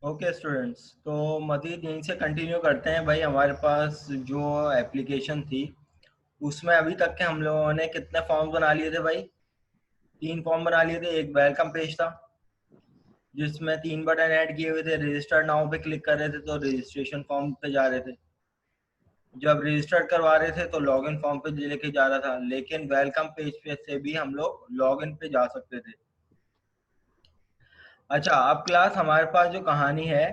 Okay students, तो मजीद यहीं से कंटिन्यू करते हैं। भाई हमारे पास जो एप्लीकेशन थी उसमें अभी तक के हम लोगों ने कितने फॉर्म बना लिए थे भाई? 3 फॉर्म बना लिए थे। एक वेलकम पेज था जिसमें 3 बटन ऐड किए हुए थे। रजिस्टर नाउ पे क्लिक कर रहे थे तो रजिस्ट्रेशन फॉर्म पे जा रहे थे। जब रजिस्टर करवा रहे थे तो लॉगिन फॉर्म पे लेके जा रहा था, लेकिन वेलकम पेज पे से भी हम लोग लॉगिन पे जा सकते थे। अच्छा, अब क्लास हमारे पास जो कहानी है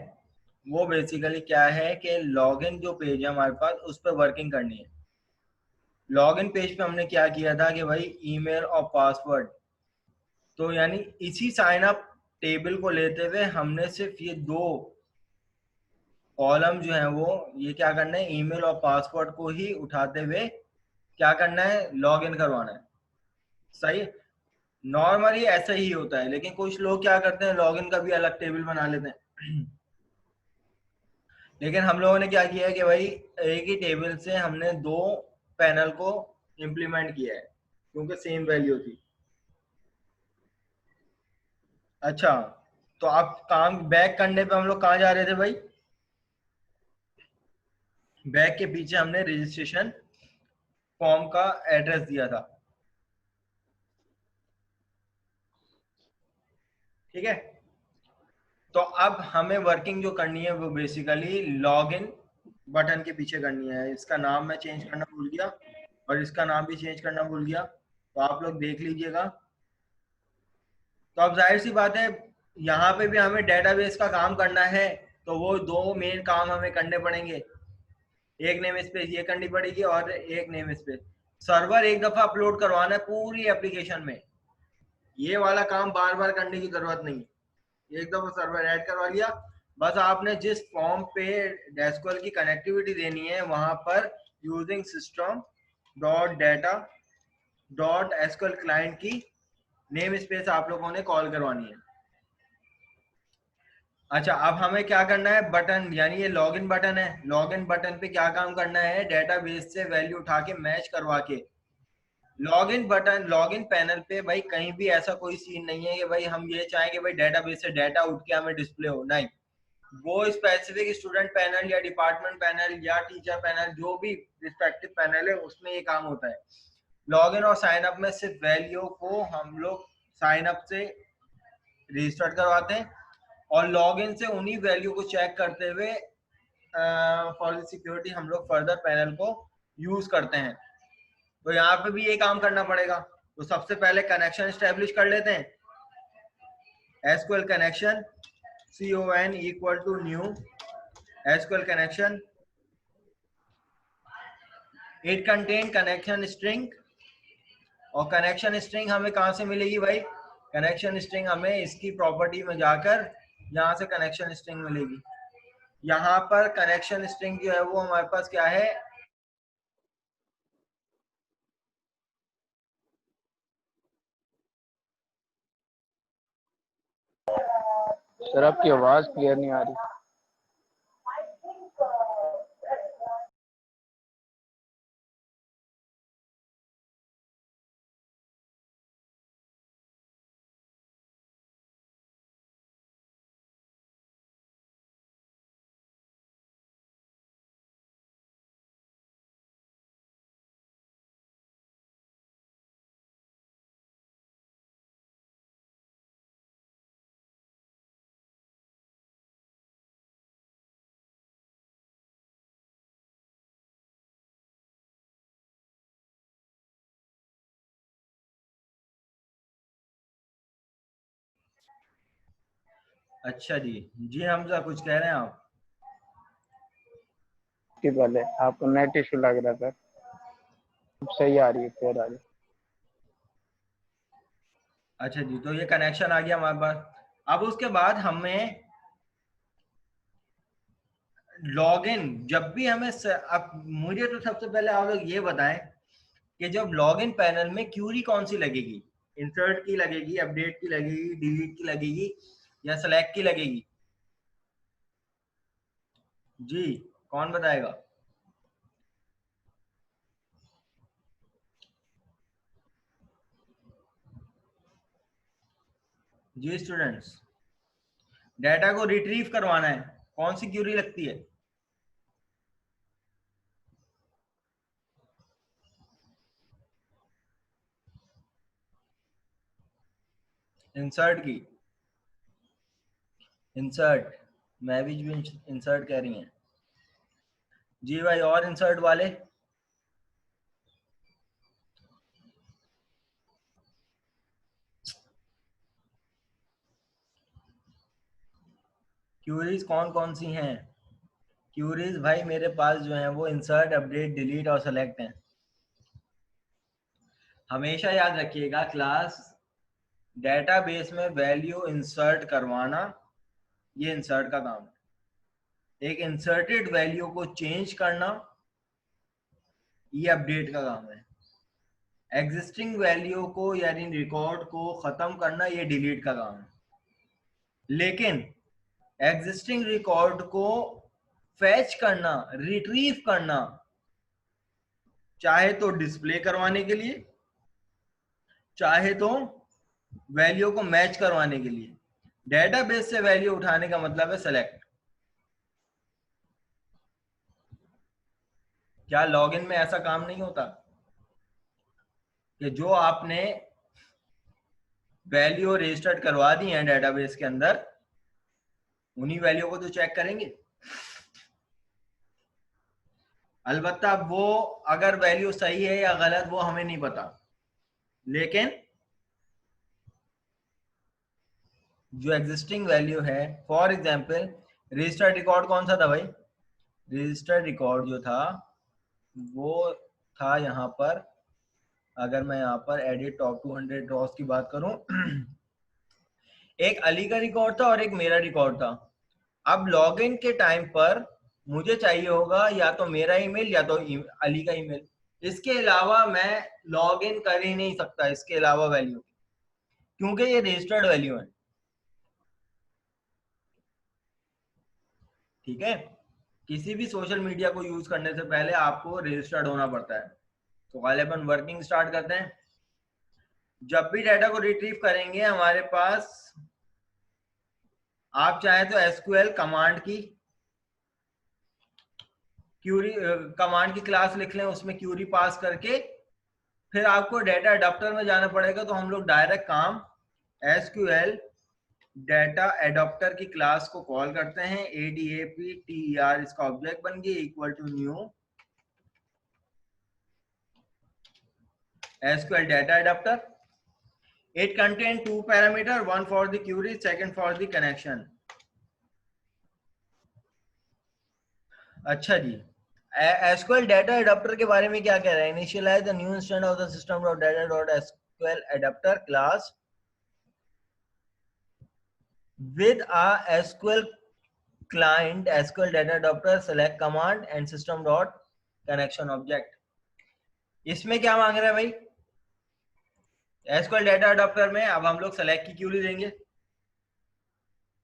वो बेसिकली क्या है कि लॉगिन जो पेज है हमारे पास उस पर वर्किंग करनी है। लॉगिन पेज पे हमने क्या किया था कि भाई ईमेल और पासवर्ड, तो यानी इसी साइन अप टेबल को लेते हुए हमने सिर्फ ये 2 कॉलम जो है वो ये क्या करना है, ईमेल और पासवर्ड को ही उठाते हुए क्या करना है, लॉगिन करवाना है। सही। नॉर्मली ऐसा ही होता है, लेकिन कुछ लोग क्या करते हैं, लॉगिन का भी अलग टेबल बना लेते हैं। लेकिन हम लोगों ने क्या किया है कि भाई एक ही टेबल से हमने 2 पैनल को इम्प्लीमेंट किया है क्योंकि सेम वैल्यू थी। अच्छा, तो अब काम बैक करने पे हम लोग कहाँ जा रहे थे भाई? बैक के पीछे हमने रजिस्ट्रेशन फॉर्म का एड्रेस दिया था। ठीक है। तो अब हमें वर्किंग जो करनी है वो बेसिकली लॉगिन बटन के पीछे करनी है। इसका नाम मैं चेंज करना भूल गया और इसका नाम भी चेंज करना भूल गया, तो आप लोग देख लीजिएगा। तो अब जाहिर सी बात है यहाँ पे भी हमें डेटाबेस का काम करना है, तो वो 2 मेन काम हमें करने पड़ेंगे। एक नेम स्पेस ये करनी पड़ेगी और एक नेम स्पेस सर्वर एक दफा अपलोड करवाना है पूरी एप्लीकेशन में। ये वाला काम बार बार करने की जरूरत नहीं है, एक दफा सर्वर ऐड करवा लिया। बस आपने जिस फॉर्म पे डेस्कटॉप की कनेक्टिविटी देनी है वहां पर using system dot data dot SQL client की नेम स्पेस आप लोगों ने कॉल करवानी है। अच्छा, अब हमें क्या करना है, बटन यानी ये लॉगिन बटन है, लॉगिन बटन पे क्या काम करना है, डेटाबेस से वैल्यू उठा के मैच करवा के लॉगिन बटन लॉगिन पैनल पे भाई कहीं भी ऐसा कोई सीन नहीं है कि भाई हम ये चाहें कि भाई डेटाबेस से डाटा उठ के हमें डिस्प्ले हो, नहीं। वो स्पेसिफिक स्टूडेंट पैनल या डिपार्टमेंट पैनल या टीचर पैनल जो भी रिस्पेक्टिव पैनल है उसमें ये काम होता है। लॉगिन और साइन अप में सिर्फ वैल्यू को हम लोग साइन अप से रजिस्टर करवाते हैं और लॉगिन से उन्हीं वैल्यू को चेक करते हुए फॉर द सिक्योरिटी हम लोग फर्दर पैनल को यूज करते हैं। तो यहाँ पे भी ये काम करना पड़ेगा। तो सबसे पहले कनेक्शन स्टेब्लिश कर लेते हैं। SQL connection con equal to new SQL connection, it contain connection string. और कनेक्शन स्ट्रिंग हमें कहाँ से मिलेगी भाई? कनेक्शन स्ट्रिंग हमें इसकी प्रॉपर्टी में जाकर यहाँ से कनेक्शन स्ट्रिंग मिलेगी। यहाँ पर कनेक्शन स्ट्रिंग जो है वो हमारे पास क्या है, सर आपकी आवाज क्लियर नहीं आ रही। अच्छा जी। जी हमजा कुछ कह रहे हैं आप? कि पहले आपको नेट इशू लग रहा था, अब सही आ रही है, क्लियर आ रही है। अच्छा जी, तो ये कनेक्शन आ गया हमारे पास। अब उसके बाद हमें लॉगिन जब भी हमें अब मुझे तो सबसे पहले आप लोग ये बताएं कि जब लॉगिन पैनल में क्यूरी कौन सी लगेगी, इंसर्ट की लगेगी, अपडेट की लगेगी, डिलीट की लगेगी या सेलेक्ट की लगेगी? जी, कौन बताएगा? जी स्टूडेंट्स, डाटा को रिट्रीव करवाना है, कौन सी क्यूरी लगती है? इंसर्ट की। इंसर्ट, मैविज भी इंसर्ट कह रही हैं जी भाई, और इंसर्ट वाले? क्यूरीज कौन कौन सी हैं? क्यूरीज भाई मेरे पास जो है वो इंसर्ट, अपडेट, डिलीट और सेलेक्ट हैं। हमेशा याद रखिएगा क्लास, डेटाबेस में वैल्यू इंसर्ट करवाना ये इंसर्ट का काम है। एक इंसर्टेड वैल्यू को चेंज करना ये अपडेट का काम है। एग्जिस्टिंग वैल्यू को यानी रिकॉर्ड को खत्म करना ये डिलीट का काम है। लेकिन एग्जिस्टिंग रिकॉर्ड को फैच करना, रिट्रीव करना, चाहे तो डिस्प्ले करवाने के लिए, चाहे तो वैल्यू को मैच करवाने के लिए, डेटाबेस से वैल्यू उठाने का मतलब है सेलेक्ट। क्या लॉगिन में ऐसा काम नहीं होता कि जो आपने वैल्यू रजिस्टर्ड करवा दी है डेटाबेस के अंदर, उन्हीं वैल्यू को तो चेक करेंगे। अलबत्ता वो अगर वैल्यू सही है या गलत वो हमें नहीं पता, लेकिन जो एग्जिस्टिंग वैल्यू है, फॉर एग्जांपल रजिस्टर्ड रिकॉर्ड कौन सा था भाई? रजिस्टर्ड रिकॉर्ड जो था वो था यहाँ पर, अगर मैं यहाँ पर एडिट टॉप 200 ड्रॉस की बात करूं एक अली का रिकॉर्ड था और एक मेरा रिकॉर्ड था। अब लॉगिन के टाइम पर मुझे चाहिए होगा या तो मेरा ईमेल या तो अली का ईमेल, इसके अलावा मैं लॉगिन कर ही नहीं सकता इसके अलावा वैल्यू, क्योंकि ये रजिस्टर्ड वैल्यू है। ठीक है, किसी भी सोशल मीडिया को यूज करने से पहले आपको रजिस्टर्ड होना पड़ता है। तो गालिबन वर्किंग स्टार्ट करते हैं। जब भी डाटा को रिट्रीव करेंगे हमारे पास, आप चाहे तो एसक्यूएल कमांड की क्यूरी, कमांड की क्लास लिख लें, उसमें क्यूरी पास करके फिर आपको डाटा अडॉप्टर में जाना पड़ेगा। तो हम लोग डायरेक्ट काम एसक्यूएल डाटा एडॉप्टर की क्लास को कॉल करते हैं, ADAPTER इसका ऑब्जेक्ट बन गया, equal to new SQL data adapter. It contains two parameters, one for the query, second for the connection. अच्छा जी, SQL data adapter के बारे में क्या कह रहा है? Initialize the new instance of the system.data.SQL adapter class with a SQL client SQL data adapter select command and system.connection object. इसमें क्या मांग रहा है भाई? SQL डाटा अडॉप्टर में अब हम लोग सेलेक्ट की क्यूरी देंगे।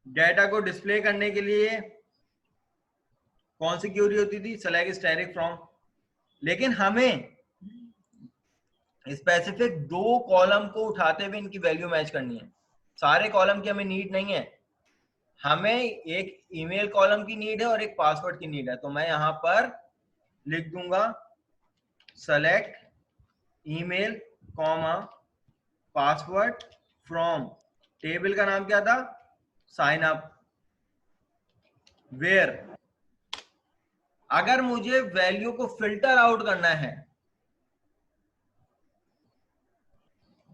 डाटा को डिस्प्ले करने के लिए कौन सी क्यूरी होती थी? Select static from. लेकिन हमें स्पेसिफिक दो कॉलम को उठाते हुए इनकी वैल्यू मैच करनी है। सारे कॉलम की हमें नीड नहीं है, हमें एक ईमेल कॉलम की नीड है और एक पासवर्ड की नीड है। तो मैं यहां पर लिख दूंगा select email comma password from, table का नाम क्या था? Sign up. वेयर, अगर मुझे वैल्यू को फिल्टर आउट करना है,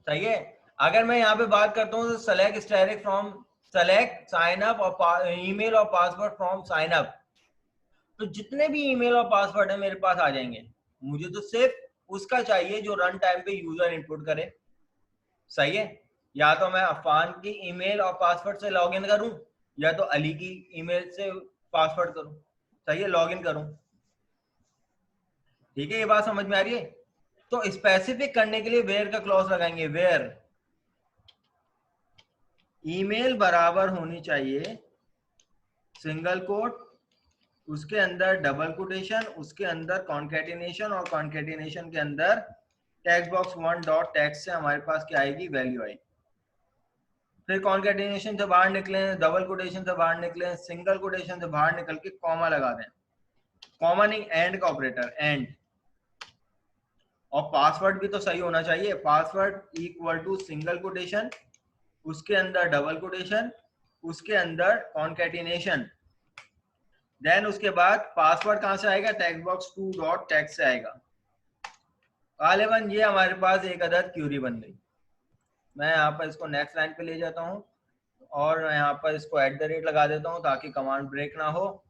सही है, अगर मैं यहाँ पे बात करता हूँ तो select static from, select sign up और ईमेल और पासवर्ड फ्रॉम साइन अप, तो जितने भी ईमेल और पासवर्ड है मेरे पास आ जाएंगे। मुझे तो सिर्फ उसका चाहिए जो रन टाइम पे यूजर इनपुट करे। सही है, या तो मैं अफान की ईमेल और पासवर्ड से लॉगिन करूं या तो अली की ईमेल से पासवर्ड करूं, सही है, लॉगिन करूं। ठीक है, ये बात समझ में आ रही है? तो स्पेसिफिक करने के लिए वेयर का क्लॉज लगाएंगे, वेयर ईमेल बराबर होनी चाहिए सिंगल कोट, उसके अंदर डबल कोटेशन, उसके अंदर कॉन्केटिनेशन और कॉन्केटिनेशन के अंदर टेक्स्ट बॉक्स 1 डॉट टेक्स्ट से हमारे पास क्या आएगी? वैल्यू आएगी। फिर कॉन्केटिनेशन से बाहर निकले, डबल कोटेशन से बाहर निकले, सिंगल कोटेशन से बाहर निकल के कॉमा लगा दें। कॉमा नहीं, एंड का ऑपरेटर, एंड। और पासवर्ड भी तो सही होना चाहिए। Password equal to single quotation, उसके अंदर डबल कोटेशन, उसके अंदर कॉन्केटिनेशन, देन उसके बाद पासवर्ड कहां से आएगा, टेक्स्ट बॉक्स 2 डॉट टेक्स्ट से आएगा। गालिबन ये हमारे पास एक अदद क्यूरी बन गई। मैं यहाँ पर इसको नेक्स्ट लाइन पे ले जाता हूँ और मैं यहाँ पर इसको @ लगा देता हूँ ताकि कमांड ब्रेक ना हो।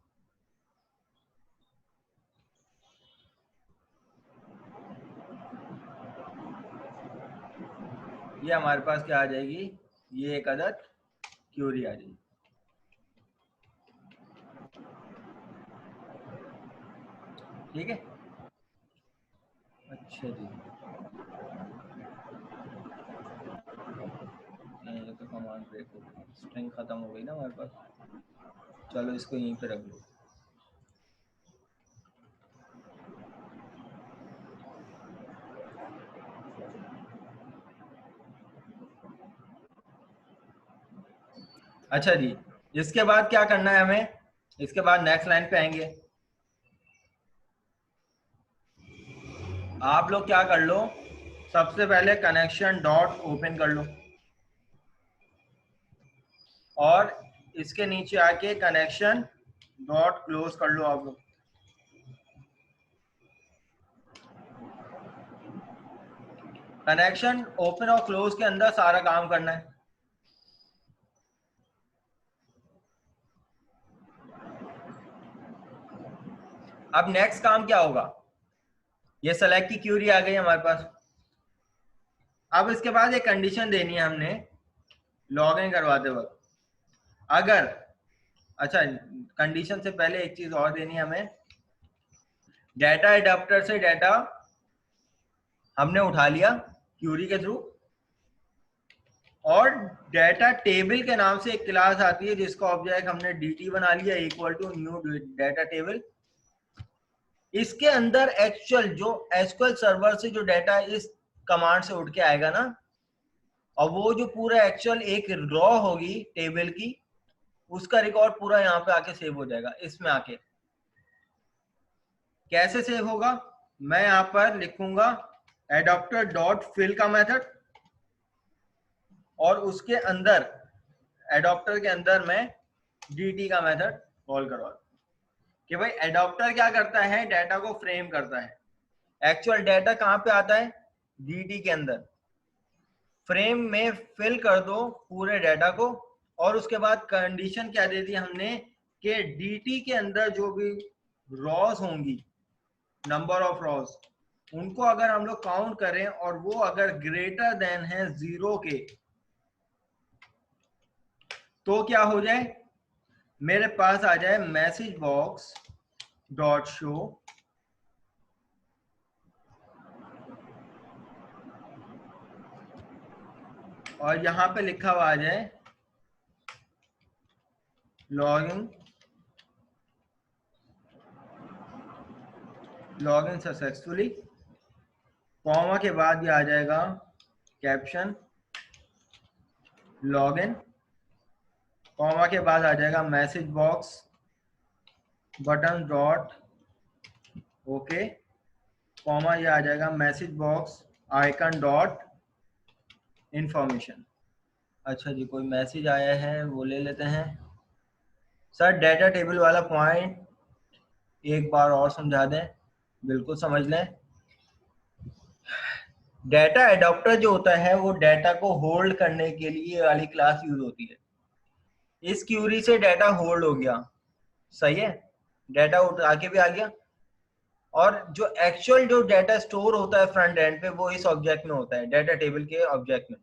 ये हमारे पास क्या आ जाएगी, ये एक अदद क्यूरी आ जाएगी। ठीक है, अच्छा जी, ये तो कमांड ब्रेक हो गई, स्ट्रिंग खत्म हो गई ना हमारे पास। चलो इसको यहीं पे रख लो। अच्छा जी, इसके बाद क्या करना है हमें, इसके बाद नेक्स्ट लाइन पे आएंगे। आप लोग क्या कर लो, सबसे पहले कनेक्शन डॉट ओपन कर लो और इसके नीचे आके कनेक्शन डॉट क्लोज कर लो आप लोग। कनेक्शन ओपन और क्लोज के अंदर सारा काम करना है। अब नेक्स्ट काम क्या होगा, ये सेलेक्ट की क्यूरी आ गई हमारे पास। अब इसके बाद एक कंडीशन देनी है हमने लॉग इन करवाते वक्त। अगर, अच्छा कंडीशन से पहले एक चीज और देनी है हमें, डाटा एडाप्टर से डाटा हमने उठा लिया क्यूरी के थ्रू, और डाटा टेबल के नाम से एक क्लास आती है जिसका ऑब्जेक्ट हमने dt बना लिया equal to new data table. इसके अंदर एक्चुअल जो एसक्यूएल सर्वर से जो डाटा इस कमांड से उठ के आएगा ना, और वो जो पूरा एक्चुअल एक रॉ होगी टेबल की, उसका रिकॉर्ड पूरा यहाँ पे आके सेव हो जाएगा। इसमें आके कैसे सेव होगा, मैं यहाँ पर लिखूंगा एडाप्टर डॉट फिल का मेथड, और उसके अंदर एडाप्टर के अंदर मैं dt का मेथड कॉल करवा कि भाई एडाप्टर क्या करता है, डाटा को फ्रेम करता है। एक्चुअल डाटा कहाँ पे आता है, dt के अंदर। फ्रेम में फिल कर दो पूरे डाटा को, और उसके बाद कंडीशन क्या दे दी हमने कि dt के अंदर जो भी रॉस होंगी, नंबर ऑफ रॉस, उनको अगर हम लोग काउंट करें और वो अगर ग्रेटर देन है 0 के, तो क्या हो जाए, मेरे पास आ जाए मैसेज बॉक्स डॉट शो और यहां पे लिखा हुआ आ जाए लॉगिन सक्सेसफुली, कॉमा के बाद ये आ जाएगा कैप्शन लॉगिन, कॉमा के बाद आ जाएगा message box button dot okay, comma ये आ जाएगा message box icon dot information. अच्छा जी, कोई मैसेज आया है वो ले लेते हैं। सर डाटा टेबल वाला पॉइंट एक बार और समझा दें, बिल्कुल समझ लें। डाटा एडाप्टर जो होता है वो डाटा को होल्ड करने के लिए वाली क्लास यूज होती है। इस क्यूरी से डाटा होल्ड हो गया, सही है, डाटा उठा के भी आ गया, और जो एक्चुअल जो डाटा स्टोर होता है फ्रंट एंड पे वो इस ऑब्जेक्ट में होता है, डाटा टेबल के ऑब्जेक्ट में।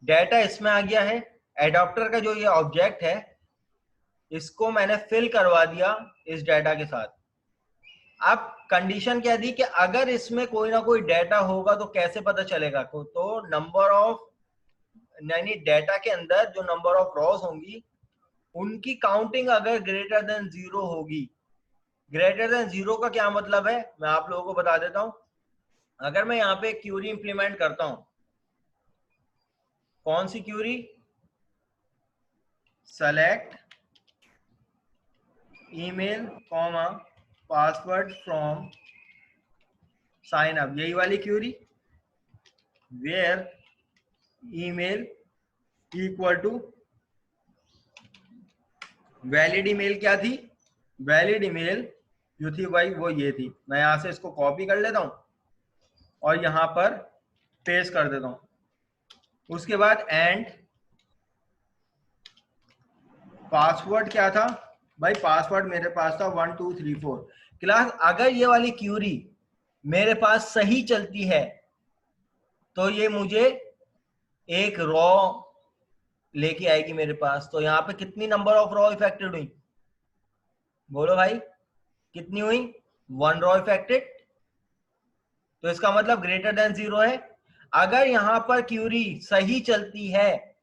डाटा इसमें आ गया है, एडाप्टर का जो ये ऑब्जेक्ट है इसको मैंने फिल करवा दिया इस डाटा के साथ। अब कंडीशन क्या दी कि अगर इसमें कोई ना कोई डाटा होगा तो कैसे पता चलेगा, तो नंबर ऑफ, यानी डाटा के अंदर जो नंबर ऑफ रॉस होंगी उनकी काउंटिंग अगर ग्रेटर देन 0 होगी। ग्रेटर देन 0 का क्या मतलब है, मैं आप लोगों को बता देता हूं। अगर मैं यहाँ पे क्यूरी इंप्लीमेंट करता हूं कौन सी query? Select email comma password from sign up, यही वाली query. Where email equal to valid email क्या थी? वैलिड ईमेल जो थी भाई वो ये थी। मैं यहां से इसको कॉपी कर लेता हूं और यहां पर पेस्ट कर देता हूं। उसके बाद एंड पासवर्ड क्या था भाई? पासवर्ड मेरे पास था 1 2 3 4। क्लास अगर ये वाली क्यूरी मेरे पास सही चलती है तो ये मुझे एक रॉ लेके आएगी मेरे पास। तो यहाँ पे कितनी नंबर ऑफ रॉ इफेक्टेड हुई? बोलो भाई, कितनी हुई? 1 रॉ इफेक्टेड। तो इसका मतलब ग्रेटर देन 0 है। अगर यहाँ पर क्यूरी सही चलती है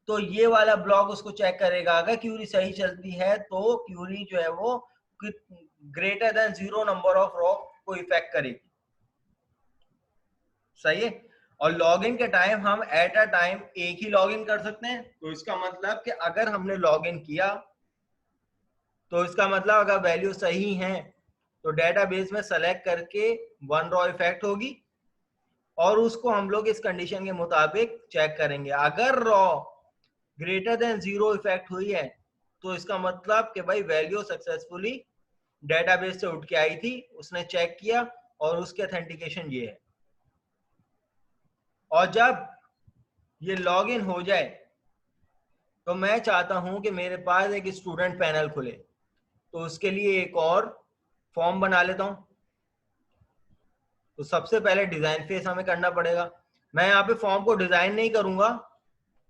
तो ये वाला ब्लॉक उसको चेक करेगा। अगर क्यूरी सही चलती है तो क्यूरी जो है वो greater than 0 number of raw को इफेक्ट करेगी। सही है। और लॉगिन के टाइम हम एट अ टाइम एक ही लॉगिन कर सकते हैं। तो इसका मतलब कि अगर हमने लॉगिन किया तो इसका मतलब अगर वैल्यू सही है तो डेटाबेस में सेलेक्ट करके 1 रॉ इफेक्ट होगी और उसको हम लोग इस कंडीशन के मुताबिक चेक करेंगे। अगर रॉ ग्रेटर देन 0 इफेक्ट हुई है तो इसका मतलब कि भाई वैल्यू सक्सेसफुली डेटाबेस से उठ के आई थी, उसने चेक किया और उसके ऑथेंटिकेशन ये है। और जब ये लॉगिन हो जाए तो मैं चाहता हूं कि मेरे पास एक स्टूडेंट पैनल खुले, तो उसके लिए एक और फॉर्म बना लेता हूं। तो सबसे पहले डिजाइन फेस हमें करना पड़ेगा। मैं यहाँ पे फॉर्म को डिजाइन नहीं करूंगा,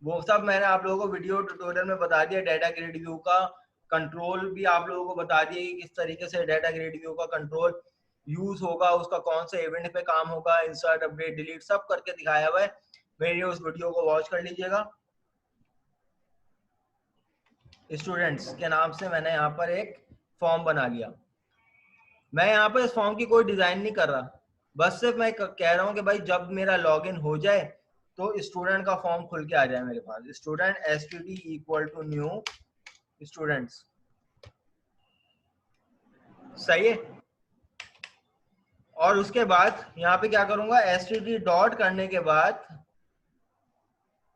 वो सब मैंने आप लोगों को वीडियो ट्यूटोरियल में बता दिया। डाटा ग्रिड व्यू का कंट्रोल भी आप लोगों को बता दिया कि किस तरीके से डाटा ग्रिड व्यू का कंट्रोल यूज होगा, उसका कौन से इवेंट पे काम होगा, इंसर्ट अपडेट डिलीट सब करके दिखाया हुआ है। मेरी उस वीडियो को वॉच कर लीजिएगा। स्टूडेंट्स के नाम से मैंने यहाँ पर एक फॉर्म बना लिया। मैं यहाँ पर इस फॉर्म की कोई डिजाइन नहीं कर रहा, बस सिर्फ मैं कह रहा हूँ कि भाई जब मेरा लॉगिन हो जाए तो स्टूडेंट का फॉर्म खुल के आ जाए मेरे पास। Student std equal to new students. सही है। और उसके बाद यहाँ पे क्या करूंगा, std डॉट करने के बाद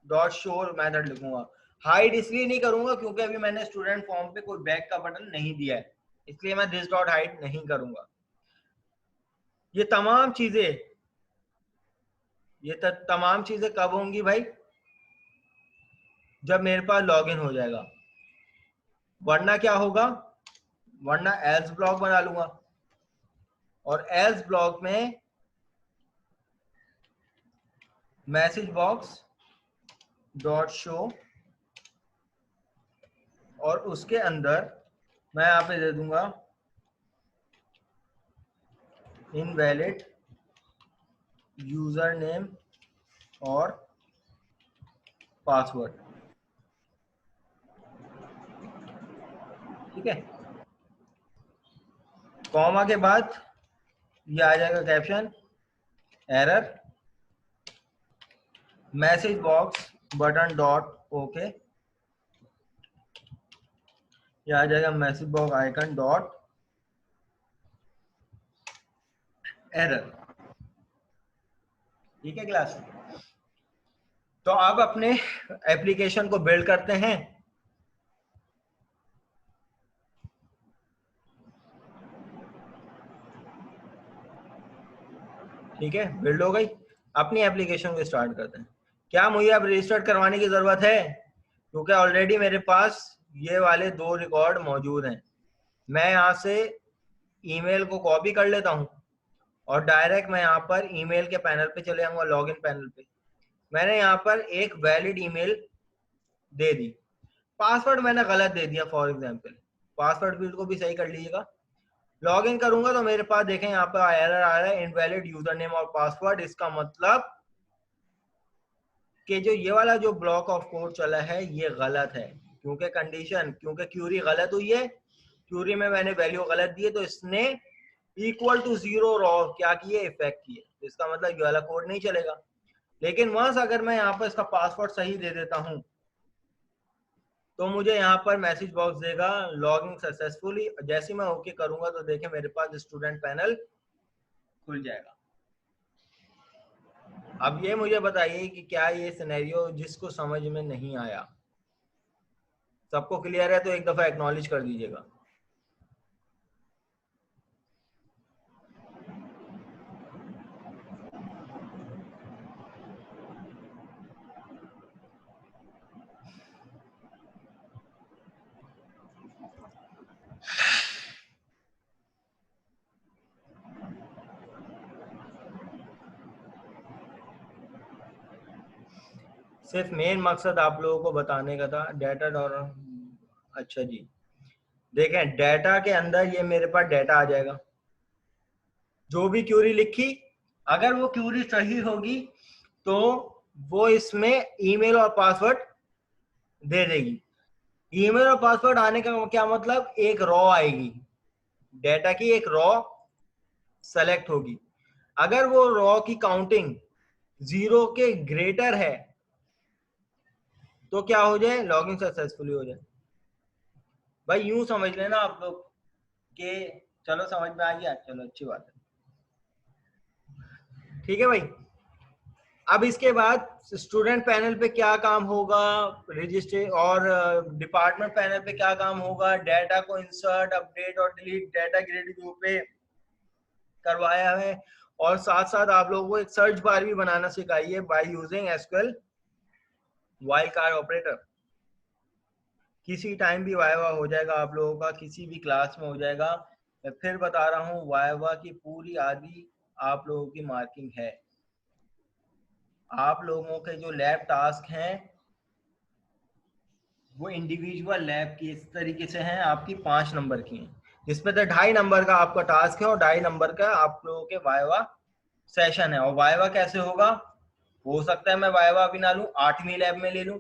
डॉट शो मेथड लिखूंगा। हाइड इसलिए नहीं करूंगा क्योंकि अभी मैंने स्टूडेंट फॉर्म पे कोई बैक का बटन नहीं दिया है, इसलिए मैं दिस डॉट हाइड नहीं करूंगा। ये तमाम चीजें कब होंगी भाई? जब मेरे पास लॉगिन हो जाएगा। वरना क्या होगा? वरना एल्स ब्लॉक बना लूंगा और एल्स ब्लॉक में मैसेज बॉक्स डॉट शो और उसके अंदर मैं यहाँ पे दे दूंगा इनवैलिड यूजर नेम और पासवर्ड। ठीक है। कॉमा के बाद ये आ जाएगा caption error message box button dot okay. ये आ जाएगा message box icon dot error. ठीक है क्लास। तो अब अपने एप्लीकेशन को बिल्ड करते हैं। ठीक है, बिल्ड हो गई। अपनी एप्लीकेशन को स्टार्ट करते हैं। क्या मुझे अब रजिस्टर करवाने की जरूरत है? क्योंकि ऑलरेडी मेरे पास ये वाले 2 रिकॉर्ड मौजूद हैं। मैं यहाँ से ईमेल को कॉपी कर लेता हूँ और डायरेक्ट मैं यहाँ पर ईमेल के पैनल पे चले जाऊंगा, लॉगिन पैनल पे। मैंने यहाँ पर एक वैलिड ईमेल दे दी, पासवर्ड मैंने गलत दे दिया फॉर एग्जांपल, पासवर्ड फील्ड को भी सही कर लीजिएगा। लॉगिन करूंगा तो मेरे पास देखें यहाँ पर एरर आ रहा है इनवैलिड यूजर नेम और पासवर्ड। इसका मतलब कि जो ये वाला जो ब्लॉक ऑफ कोड चला है ये गलत है, क्योंकि क्यूरी गलत हुई है। क्यूरी में मैंने वैल्यू गलत दी है तो इसने इक्वल टू 0 रॉ क्या किए, इफेक्ट किए। तो इसका मतलब ये वाला कोड नहीं चलेगा। लेकिन वंस अगर मैं यहाँ पर इसका पासवर्ड सही दे देता हूँ तो मुझे यहाँ पर मैसेज बॉक्स देगा लॉगिंग सक्सेसफुली। जैसे मैं ओके करूंगा तो देखें मेरे पास स्टूडेंट पैनल खुल जाएगा। अब ये मुझे बताइए कि क्या ये सिनेरियो जिसको समझ में नहीं आया, सबको क्लियर है तो एक दफा एक्नॉलेज कर दीजिएगा। सिर्फ मेन मकसद आप लोगों को बताने का था डाटा और अच्छा जी, देखें डाटा के अंदर ये मेरे पास डाटा आ जाएगा। जो भी क्यूरी लिखी, अगर वो क्यूरी सही होगी तो वो इसमें ईमेल और पासवर्ड दे देगी। ईमेल और पासवर्ड आने का क्या मतलब, एक रॉ आएगी, डाटा की एक रॉ सेलेक्ट होगी। अगर वो रॉ की काउंटिंग 0 के ग्रेटर है तो क्या हो जाए, लॉगिन सक्सेसफुली हो जाए। भाई यूं समझ लेना आप लोग कि चलो समझ में आ गया, चलो अच्छी बात है, ठीक है भाई। अब इसके बाद स्टूडेंट पैनल पे क्या काम होगा, रजिस्टर और डिपार्टमेंट पैनल पे क्या काम होगा, डाटा को इंसर्ट अपडेट और डिलीट डाटा ग्रेड व्यू पे करवाया है। और साथ साथ आप लोगों को एक सर्च बार भी बनाना सिखाइए by using SQL wild card operator. किसी टाइम भी वाइवा हो जाएगा आप लोगों का, किसी भी क्लास में हो जाएगा। मैं फिर बता रहा हूँ वाइवा की पूरी आदि आप लोगों की मार्किंग है। आप लोगों के जो लैब टास्क हैं वो इंडिविजुअल लैब की इस तरीके से हैं, आपकी 5 नंबर की हैं, जिसमें से 2.5 नंबर का आपका टास्क है और 2.5 नंबर का आप लोगों के वाइवा सेशन है। और वाइवा कैसे होगा, हो सकता है मैं वाइवा अभी ना लूं, 8वीं लैब में ले लूं।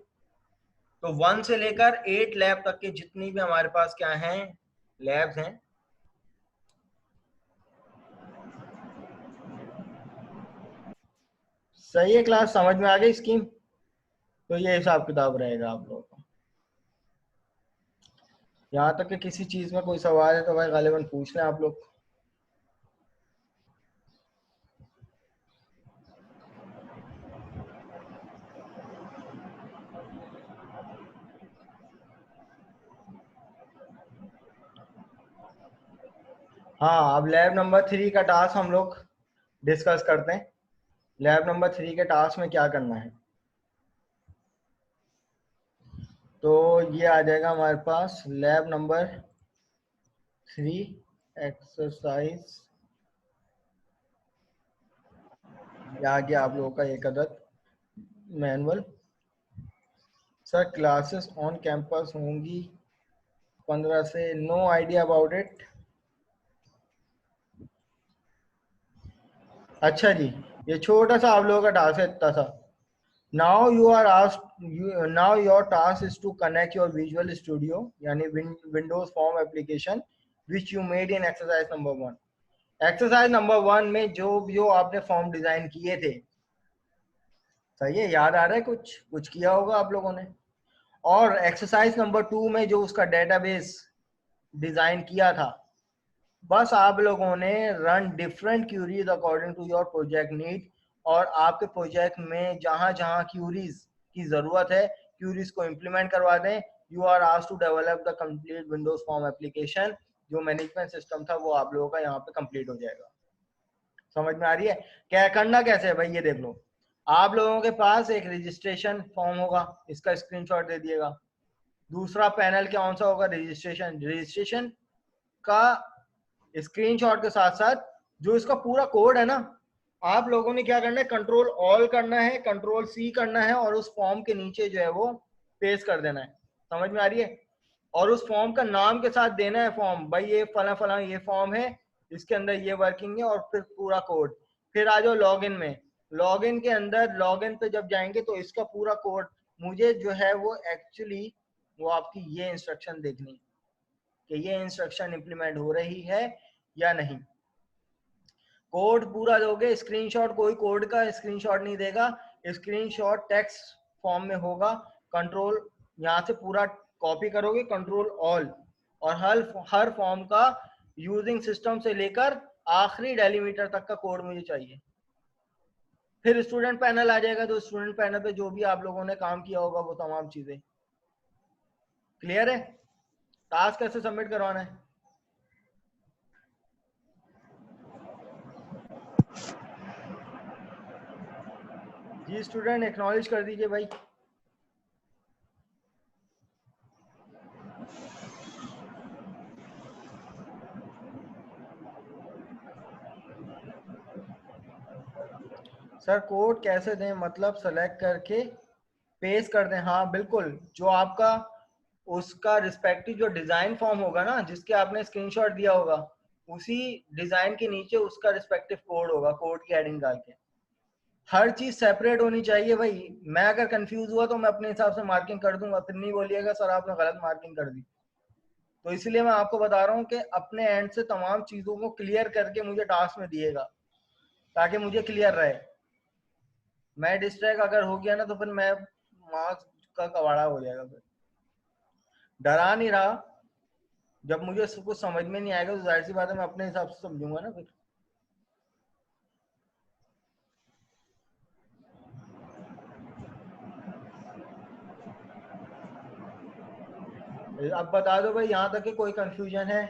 तो 1 से लेकर 8 लैब तक के जितनी भी हमारे पास क्या हैं लैब्स हैं, सही है क्लास, समझ में आ गई स्कीम। तो ये हिसाब किताब रहेगा आप लोगों का। यहाँ तक कि किसी चीज में कोई सवाल है तो भाई गालिबन पूछ लें आप लोग। हाँ, अब लैब नंबर 3 का टास्क हम लोग डिस्कस करते हैं। लैब नंबर 3 के टास्क में क्या करना है, तो ये आ जाएगा हमारे पास लैब नंबर 3 एक्सरसाइज। आ गया आप लोगों का एक अदद manual. Sir classes on campus होंगी 15 से, नो आइडिया अबाउट इट। अच्छा जी, ये छोटा सा आप लोगों का टास्क है, इतना सा। Now you are asked. Now your task is to connect your Visual Studio, यानी Windows Form application, which you made in exercise number 1. Exercise number 1 में जो आपने फॉर्म डिजाइन किए थे, सही है, याद आ रहा है, कुछ कुछ किया होगा आप लोगों ने। और एक्सरसाइज नंबर 2 में जो उसका डेटाबेस डिजाइन किया था, बस आप लोगों ने run different queries according to your project need. और आपके प्रोजेक्ट में जहां जहां क्यूरीज की जरूरत है, क्यूरीज को इम्प्लीमेंट करवा दें। You are asked to develop the complete Windows form application. जो मैनेजमेंट सिस्टम था वो आप लोगों का यहाँ पे कंप्लीट हो जाएगा। समझ में आ रही है, क्या करना कैसे है भाई, ये देख लो। आप लोगों के पास एक रजिस्ट्रेशन फॉर्म होगा, इसका स्क्रीनशॉट दे दिएगा। दूसरा पैनल क्या कौन सा होगा, रजिस्ट्रेशन। रजिस्ट्रेशन का स्क्रीनशॉट के साथ साथ जो इसका पूरा कोड है ना, आप लोगों ने क्या करना है, कंट्रोल ऑल करना है, कंट्रोल सी करना है और उस फॉर्म के नीचे जो है वो पेस्ट कर देना है। समझ में आ रही है। और उस फॉर्म का नाम के साथ देना है फॉर्म, भाई ये फला फला ये फॉर्म है, इसके अंदर ये वर्किंग है, और फिर पूरा कोड। फिर आ जाओ लॉगिन में। लॉगिन के अंदर लॉगिन पे जब जाएंगे तो इसका पूरा कोड मुझे जो है वो एक्चुअली वो आपकी ये इंस्ट्रक्शन देखनी कि ये इंस्ट्रक्शन इंप्लीमेंट हो रही है या नहीं। कोड पूरा दोगे, स्क्रीनशॉट कोई कोड का स्क्रीनशॉट नहीं देगा, स्क्रीनशॉट टेक्स्ट फॉर्म में होगा, कंट्रोल यहाँ से पूरा कॉपी करोगे, कंट्रोल ऑल, और हर फॉर्म का यूजिंग सिस्टम से लेकर आखिरी डेलीमीटर तक का कोड मुझे चाहिए। फिर स्टूडेंट पैनल आ जाएगा, तो स्टूडेंट पैनल पे जो भी आप लोगों ने काम किया होगा वो तमाम चीजें क्लियर है। टास्क कैसे सबमिट करवाना है? जी स्टूडेंट एक्नॉलेज कर दीजिए भाई। सर कोड कैसे दें, मतलब सेलेक्ट करके पेस्ट कर दें? हाँ बिल्कुल, जो आपका उसका रिस्पेक्टिव जो डिजाइन फॉर्म होगा ना, जिसके आपने स्क्रीनशॉट दिया होगा, उसी डिजाइन के नीचे उसका रिस्पेक्टिव कोड होगा, कोड की हेडिंग डाल के। हर चीज सेपरेट होनी चाहिए भाई। मैं अगर कंफ्यूज हुआ तो मैं अपने हिसाब से मार्किंग कर दूंगा, फिर नहीं बोलिएगा सर आपने गलत मार्किंग कर दी। तो इसलिए मैं आपको बता रहा हूँ कि अपने एंड से तमाम चीजों को क्लियर करके मुझे टास्क में दिएगा, ताकि मुझे क्लियर रहे। मैं डिस्ट्रैक्ट अगर हो गया ना तो फिर मैं मार्क्स का कबाड़ा हो जाएगा। फिर डरा नहीं रहा, जब मुझे कुछ समझ में नहीं आएगा तो जाहिर सी बात है मैं अपने हिसाब से समझूंगा ना। फिर अब बता दो भाई, यहाँ तक कि कोई कंफ्यूजन है?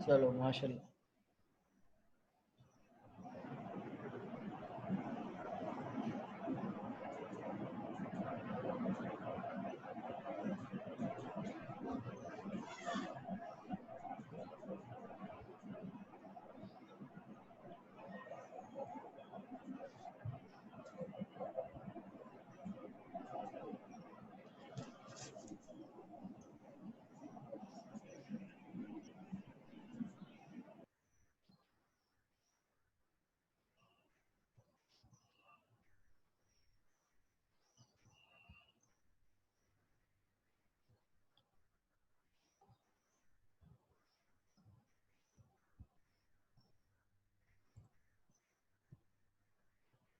चलो माशाल्लाह।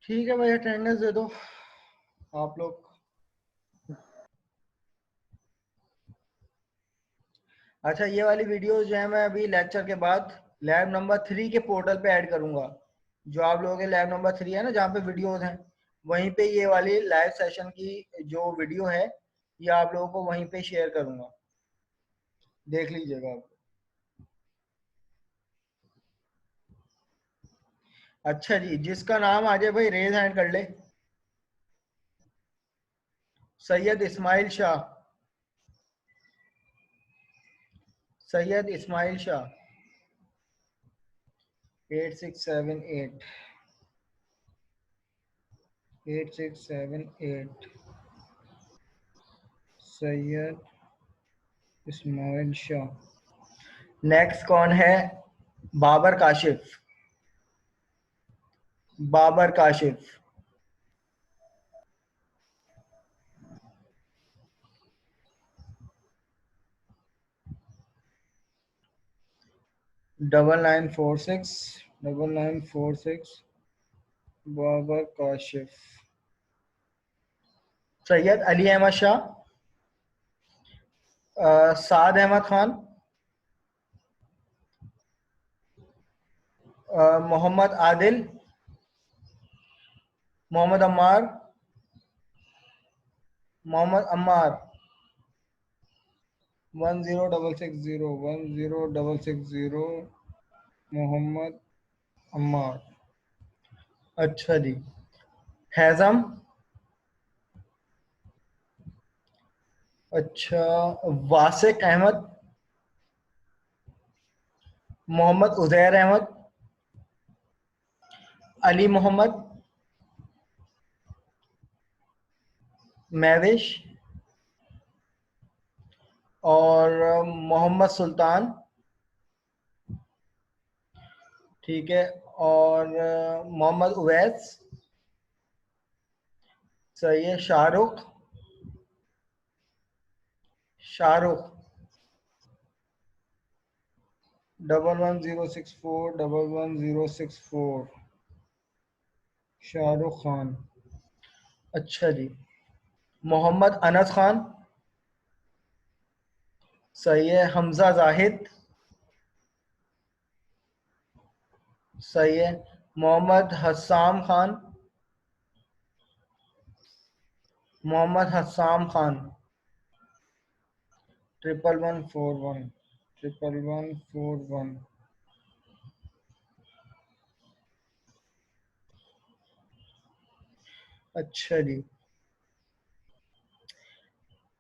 ठीक है भाई, अटेंडेंस दे दो आप लोग। अच्छा, ये वाली वीडियो जो है मैं अभी लेक्चर के बाद लैब नंबर 3 के पोर्टल पे ऐड करूंगा। जो आप लोगों के लैब नंबर 3 है ना, जहाँ पे वीडियोस हैं, वहीं पे ये वाली लाइव सेशन की जो वीडियो है, ये आप लोगों को वहीं पे शेयर करूंगा, देख लीजिएगा आप। अच्छा जी, जिसका नाम आ जाए भाई रेज हैंड कर ले। सैयद इस्माइल शाह, सैयद इस्माइल शाह 8678 8678। सैयद इस्माइल शाह। नेक्स्ट कौन है? बाबर काशिफ, बाबर काशिफ। 9946 बाबर काशिफ। सैयद अली अहमद शाह, साद अहमद खान, मोहम्मद आदिल, मोहम्मद अम्मार, मोहम्मद अम्मार 10660 मोहम्मद अम्मार। अच्छा जी। हैज़म, अच्छा। वासिक अहमद, मोहम्मद उजैर अहमद, अली मोहम्मद, महविश, और मोहम्मद सुल्तान। ठीक है। और मोहम्मद उवैस। सही है। शाहरुख, शाहरुख। 1106411064 शाहरुख खान। अच्छा जी। मोहम्मद अनस खान। सही है। हमजा जाहिद। सही है। मोहम्मद हसाम खान। मोहम्मद हसाम खान। 1141 1141। अच्छा जी।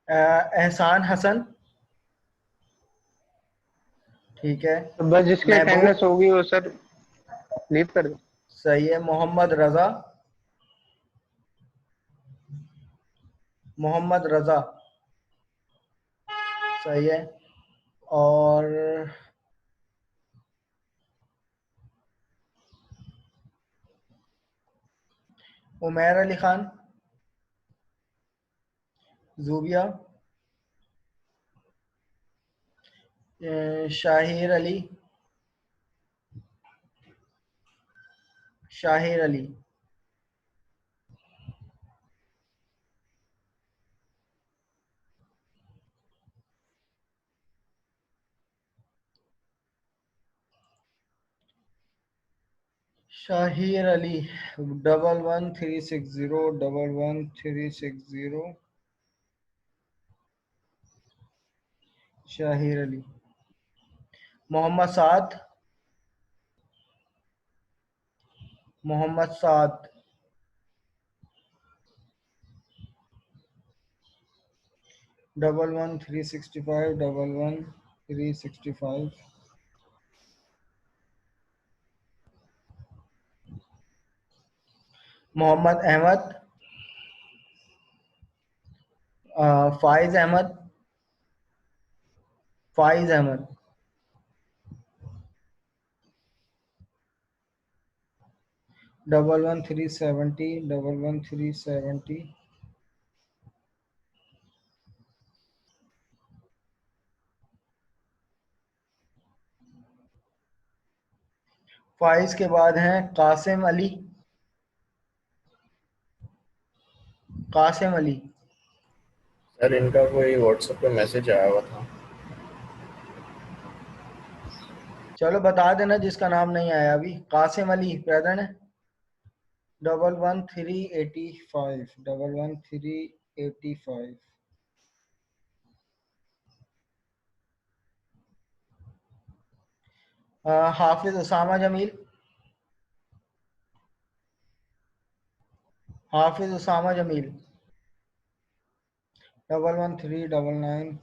एहसान हसन। ठीक है। तो बस जिसकी महबूब। अटेंडेंस होगी वो सर लीव कर दे। सही है। मोहम्मद रजा। मोहम्मद रजा। सही है। और उमैर अली खान। जूबिया। शाहिर अली। शाहिर अली। शाहिर अली। 111360 111360। शाहिर अली। मोहम्मद साद। मोहम्मद साद। 111365 111365। मोहम्मद अहमद। फाइज अहमद। फाइज अहमद। 111370 111370। फाइज के बाद हैं कासिम अली। कासिम अली। सर इनका कोई व्हाट्सएप पे मैसेज आया हुआ था। चलो बता देना जिसका नाम नहीं आया अभी। कासिम अली प्रेजेंट है। 111385 111385। हाफिज उसामा जमील। हाफिज उसामा जमील। 111399।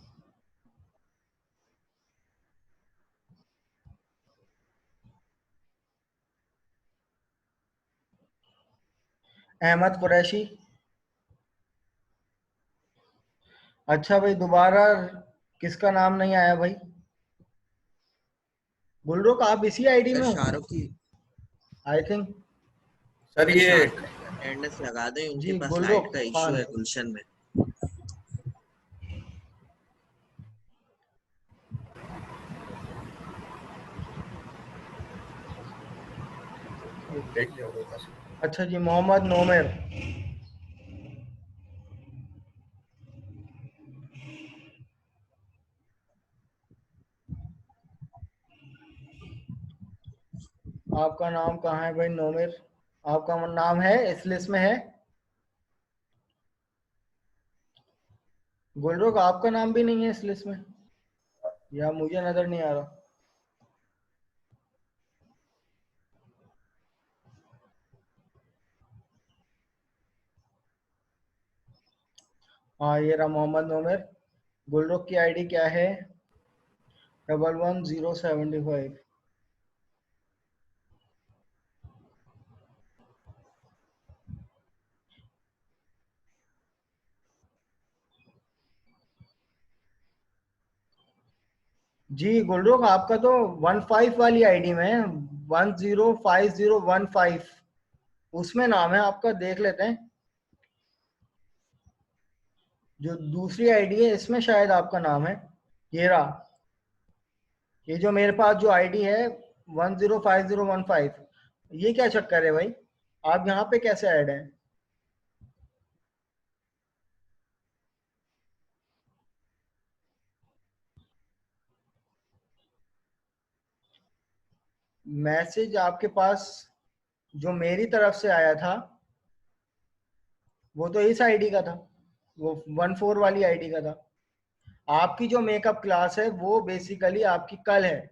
अहमद कुरैशी। अच्छा भाई दोबारा किसका नाम नहीं आया भाई? गुलरुख आप इसी आईडी सर में हो? शाहरुख की। I think. सर सर ये शाहरुख की अटेंडेंस लगा दें, उनके जी पास लाइट गुलरुख का इशू खान। है गुलशन में। देख लिया होगा सर। अच्छा जी। मोहम्मद नोमेर। आपका नाम कहाँ है भाई नोमेर? आपका नाम है इस लिस्ट में है? गुलरुख आपका नाम भी नहीं है इस लिस्ट में, या मुझे नजर नहीं आ रहा? हाँ ये रहा मोहम्मद नोमेर। गुलरुख की आईडी क्या है? 111075। जी गुलरुख आपका तो 15 वाली आईडी में है। 105015 उसमें नाम है आपका, देख लेते हैं। जो दूसरी आईडी है इसमें शायद आपका नाम है। ये रहा, ये जो मेरे पास जो आईडी है 105015, ये क्या चक्कर है भाई? आप यहाँ पे कैसे ऐड हैं? मैसेज आपके पास जो मेरी तरफ से आया था वो तो इस आईडी का था, वो 14 वाली आईडी का था। आपकी जो मेकअप क्लास है वो बेसिकली आपकी कल है,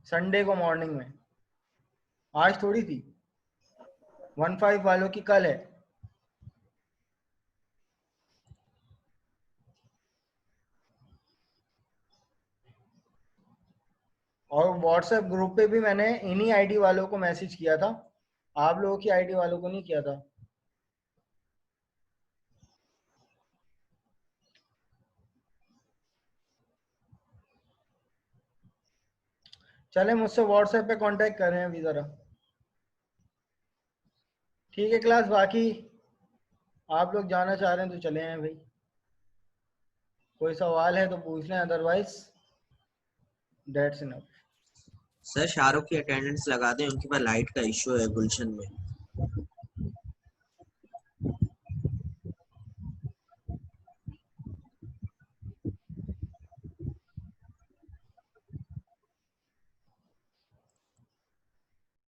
संडे को मॉर्निंग में, आज थोड़ी थी। 15 वालों की कल है। और व्हाट्सएप ग्रुप पे भी मैंने इन्हीं आईडी वालों को मैसेज किया था, आप लोगों की आईडी वालों को नहीं किया था। चले मुझसे व्हाट्सएप पे कांटेक्ट कर रहे हैं अभी जरा। ठीक है क्लास, बाकी आप लोग जाना चाह रहे हैं तो चले हैं भाई, कोई सवाल है तो पूछ लें, otherwise that's enough. Sir Shahrukh की अटेंडेंस लगा दें, उनके पास लाइट का इश्यू है गुलशन में।